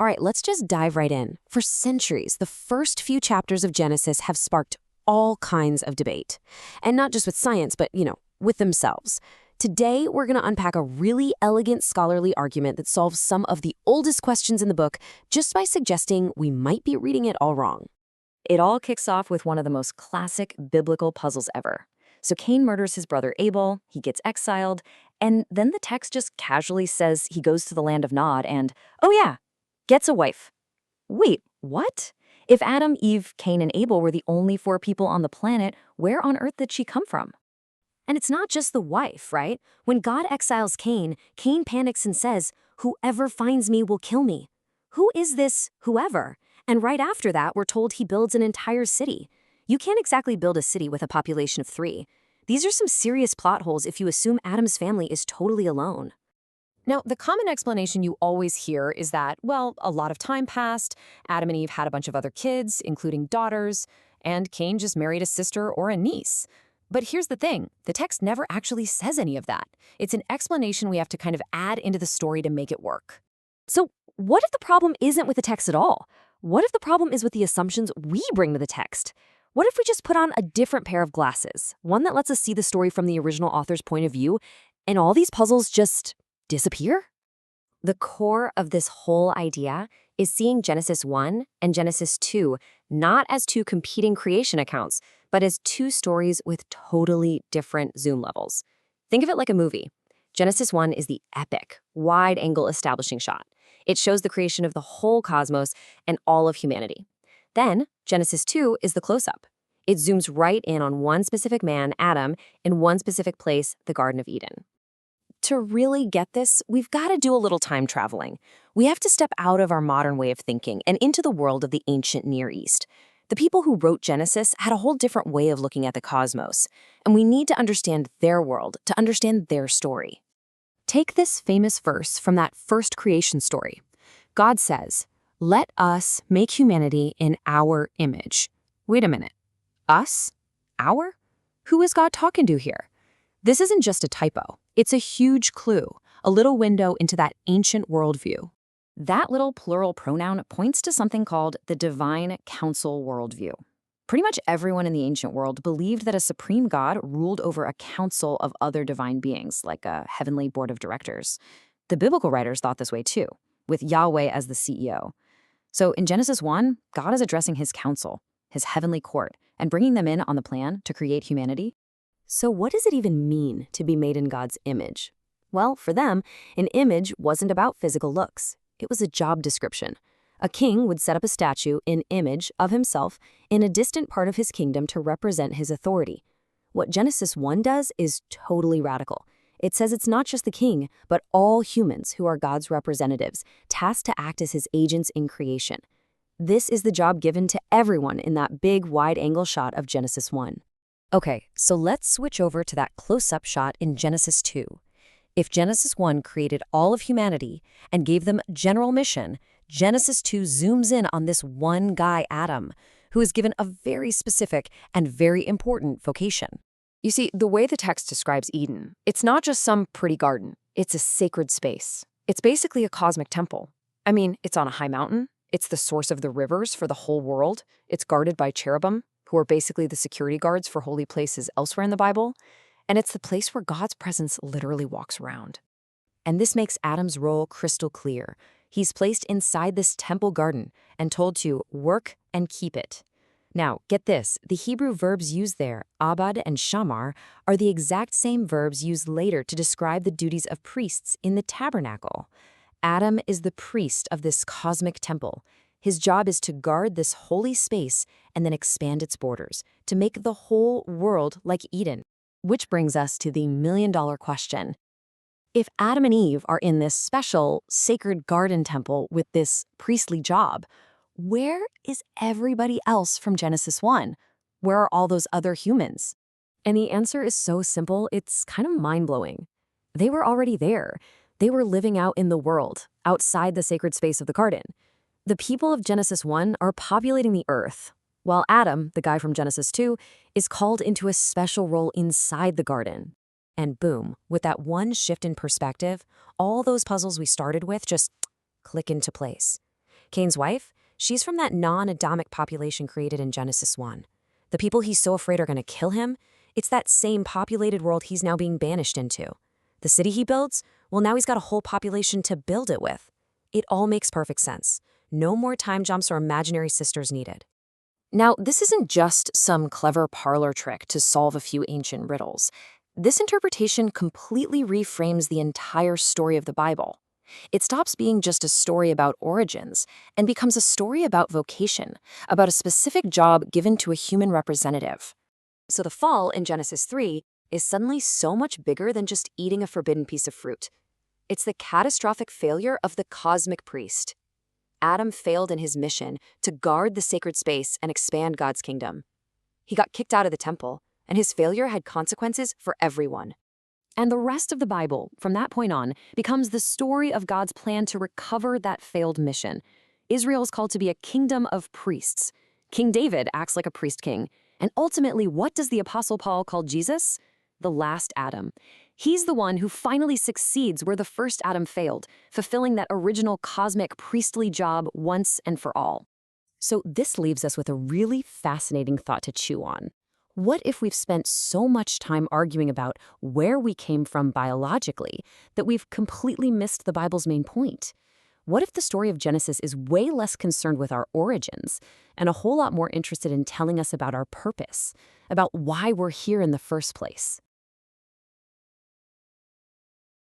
All right, let's just dive right in. For centuries, the first few chapters of Genesis have sparked all kinds of debate. And not just with science, but, with themselves. Today, we're going to unpack a really elegant scholarly argument that solves some of the oldest questions in the book just by suggesting we might be reading it all wrong. It all kicks off with one of the most classic biblical puzzles ever. So Cain murders his brother Abel, he gets exiled, and then the text just casually says he goes to the land of Nod and, oh yeah, gets a wife. Wait, what? If Adam, Eve, Cain, and Abel were the only 4 people on the planet, where on earth did she come from? And it's not just the wife, right? When God exiles Cain, Cain panics and says, "Whoever finds me will kill me." Who is this whoever? And right after that, we're told he builds an entire city. You can't exactly build a city with a population of 3. These are some serious plot holes if you assume Adam's family is totally alone. Now, the common explanation you always hear is that, well, a lot of time passed, Adam and Eve had a bunch of other kids, including daughters, and Cain just married a sister or a niece. But here's the thing, the text never actually says any of that. It's an explanation we have to kind of add into the story to make it work. So what if the problem isn't with the text at all? What if the problem is with the assumptions we bring to the text? What if we just put on a different pair of glasses, one that lets us see the story from the original author's point of view, and all these puzzles just disappear? The core of this whole idea is seeing Genesis 1 and Genesis 2 not as 2 competing creation accounts, but as 2 stories with totally different zoom levels. Think of it like a movie. Genesis 1 is the epic, wide-angle establishing shot. It shows the creation of the whole cosmos and all of humanity. Then, Genesis 2 is the close-up. It zooms right in on one specific man, Adam, in one specific place, the Garden of Eden. To really get this, we've got to do a little time traveling. We have to step out of our modern way of thinking and into the world of the ancient Near East. The people who wrote Genesis had a whole different way of looking at the cosmos, and we need to understand their world to understand their story. Take this famous verse from that first creation story. God says, "Let us make humanity in our image." Wait a minute. Us? Our? Who is God talking to here? This isn't just a typo. It's a huge clue, a little window into that ancient worldview. That little plural pronoun points to something called the divine council worldview. Pretty much everyone in the ancient world believed that a supreme God ruled over a council of other divine beings, like a heavenly board of directors. The biblical writers thought this way too, with Yahweh as the CEO. So in Genesis 1, God is addressing his council, his heavenly court, and bringing them in on the plan to create humanity. So what does it even mean to be made in God's image? Well, for them, an image wasn't about physical looks. It was a job description. A king would set up a statue in image of himself in a distant part of his kingdom to represent his authority. What Genesis 1 does is totally radical. It says it's not just the king, but all humans who are God's representatives, tasked to act as his agents in creation. This is the job given to everyone in that big, wide-angle shot of Genesis 1. Okay, so let's switch over to that close-up shot in Genesis 2. If Genesis 1 created all of humanity and gave them general mission, Genesis 2 zooms in on this one guy, Adam, who is given a very specific and very important vocation. You see, the way the text describes Eden, it's not just some pretty garden. It's a sacred space. It's basically a cosmic temple. I mean, it's on a high mountain. It's the source of the rivers for the whole world. It's guarded by cherubim, who are basically the security guards for holy places elsewhere in the Bible. And it's the place where God's presence literally walks around. And this makes Adam's role crystal clear. He's placed inside this temple garden and told to work and keep it. Now, get this, the Hebrew verbs used there, abad and shamar, are the exact same verbs used later to describe the duties of priests in the tabernacle. Adam is the priest of this cosmic temple. His job is to guard this holy space and then expand its borders, to make the whole world like Eden. Which brings us to the million-dollar question. If Adam and Eve are in this special, sacred garden temple with this priestly job, where is everybody else from Genesis 1? Where are all those other humans? And the answer is so simple, it's kind of mind-blowing. They were already there. They were living out in the world, outside the sacred space of the garden. The people of Genesis 1 are populating the earth, while Adam, the guy from Genesis 2, is called into a special role inside the garden. And boom, with that one shift in perspective, all those puzzles we started with just click into place. Cain's wife, she's from that non-Adamic population created in Genesis 1. The people he's so afraid are going to kill him, it's that same populated world he's now being banished into. The city he builds, well, now he's got a whole population to build it with. It all makes perfect sense. No more time jumps or imaginary sisters needed. Now, this isn't just some clever parlor trick to solve a few ancient riddles. This interpretation completely reframes the entire story of the Bible. It stops being just a story about origins and becomes a story about vocation, about a specific job given to a human representative. So the fall in Genesis 3 is suddenly so much bigger than just eating a forbidden piece of fruit. It's the catastrophic failure of the cosmic priest. Adam failed in his mission to guard the sacred space and expand God's kingdom. He got kicked out of the temple, and his failure had consequences for everyone. And the rest of the Bible, from that point on, becomes the story of God's plan to recover that failed mission. Israel is called to be a kingdom of priests. King David acts like a priest king. And ultimately, what does the Apostle Paul call Jesus? The last Adam. He's the one who finally succeeds where the first Adam failed, fulfilling that original cosmic priestly job once and for all. So this leaves us with a really fascinating thought to chew on. What if we've spent so much time arguing about where we came from biologically that we've completely missed the Bible's main point? What if the story of Genesis is way less concerned with our origins and a whole lot more interested in telling us about our purpose, about why we're here in the first place?